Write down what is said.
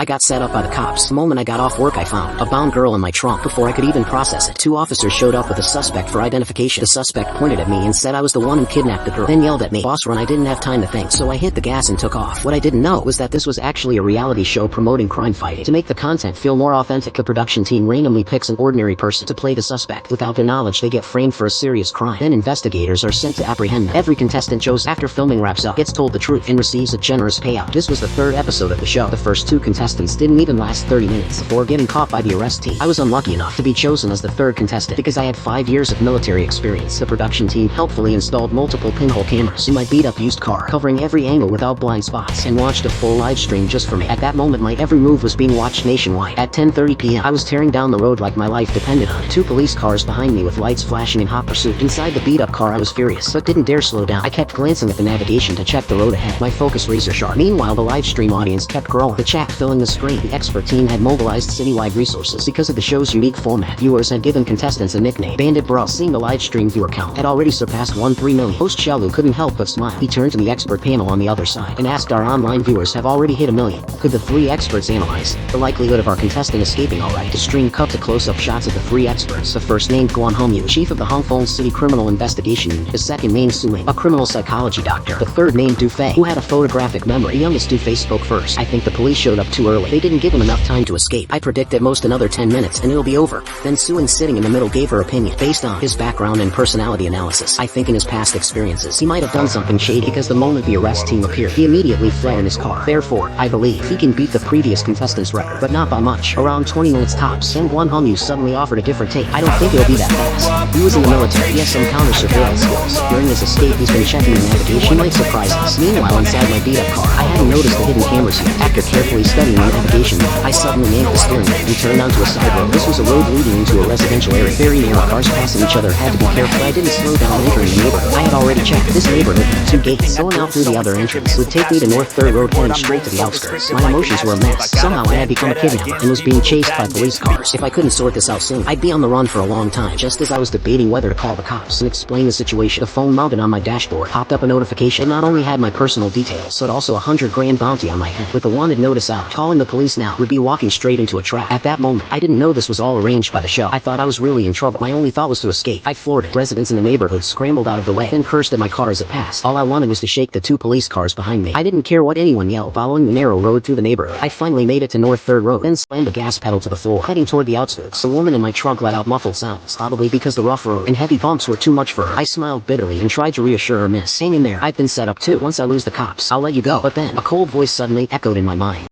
I got set up by the cops. The moment I got off work, I found a bound girl in my trunk. Before I could even process it, 2 officers showed up with a suspect for identification. The suspect pointed at me and said I was the one who kidnapped the girl, then yelled at me, "Boss, run." I didn't have time to think, so I hit the gas and took off. What I didn't know was that this was actually a reality show promoting crime fighting. To make the content feel more authentic, the production team randomly picks an ordinary person to play the suspect. Without their knowledge, they get framed for a serious crime. Then investigators are sent to apprehend them. Every contestant chose after filming wraps up, gets told the truth, and receives a generous payout. This was the 3rd episode of the show. The first 2 contestants didn't even last 30 minutes before getting caught by the arrest team. I was unlucky enough to be chosen as the 3rd contestant because I had 5 years of military experience. The production team helpfully installed multiple pinhole cameras in my beat-up used car, covering every angle without blind spots, and watched a full live stream just for me. At that moment, my every move was being watched nationwide. At 10:30 p.m., I was tearing down the road like my life depended on it. 2 police cars behind me with lights flashing in hot pursuit. Inside the beat-up car, I was furious, but didn't dare slow down. I kept glancing at the navigation to check the road ahead, my focus razor sharp. Meanwhile, the live stream audience kept growing, the chat filling the screen. The expert team had mobilized citywide resources. Because of the show's unique format, viewers had given contestants a nickname, Bandit Bro. Seeing the live stream viewer count had already surpassed 1.3 million. Host Shalu couldn't help but smile. He turned to the expert panel on the other side and asked, "Our online viewers have already hit 1 million. Could the 3 experts analyze the likelihood of our contestant escaping alright?" The stream cut to close-up shots of the 3 experts. The first named Guan Hongyu, chief of the Hongfeng City Criminal Investigation Unit. The second named Su Ying, a criminal psychology doctor. The third named Du Fei, who had a photographic memory. The youngest Du Fei spoke first. "I think the police showed up too early. They didn't give him enough time to escape. I predict at most another 10 minutes and it'll be over." Then Su Ying, sitting in the middle, gave her opinion. "Based on his background and personality analysis, I think in his past experiences, he might have done something shady because the moment the arrest team appeared, he immediately fled in his car. Therefore, I believe he can beat the previous contestant's record, but not by much. Around 20 minutes tops." Then Guan Hongyu suddenly offered a different take. "I don't think it'll be that fast. He was in the military. He has some counter-surveillance skills. During his escape, he's been checking the navigation. He might surprise us." Meanwhile, inside my beat-up car, I hadn't noticed the hidden cameras yet. After carefully studying the navigation, I suddenly yanked the steering wheel and turned onto a side road. This was a road leading into a residential area. Very narrow. Cars passing each other had to be careful. I didn't slow down entering the neighborhood. I had already checked this neighborhood with 2 gates. Going out through the other entrance would take me to North 3rd Road, heading straight to the outskirts. My emotions were a mess. Somehow I had become a kidnapper and was being chased by police cars. If I couldn't sort this out soon, I'd be on the run for a long time. Just as I was debating whether to call the cops and explain the situation, the phone mounted on my dashboard popped up a notification. It not only had my personal details, but also a $100,000 bounty on my head with a wanted notice out. Calling the police now would be walking straight into a trap. At that moment, I didn't know this was all arranged by the show. I thought I was really in trouble. My only thought was to escape. I floored it. Residents in the neighborhood scrambled out of the way, then cursed at my car as it passed. All I wanted was to shake the 2 police cars behind me. I didn't care what anyone yelled. Following the narrow road through the neighborhood, I finally made it to North 3rd Road, then slammed the gas pedal to the floor. Heading toward the outskirts, the woman in my trunk let out muffled sounds, probably because the rough road and heavy bumps were too much for her. I smiled bitterly and tried to reassure her, "Miss, hang in there. I've been set up too. Once I lose the cops, I'll let you go." But then, a cold voice suddenly echoed in my mind.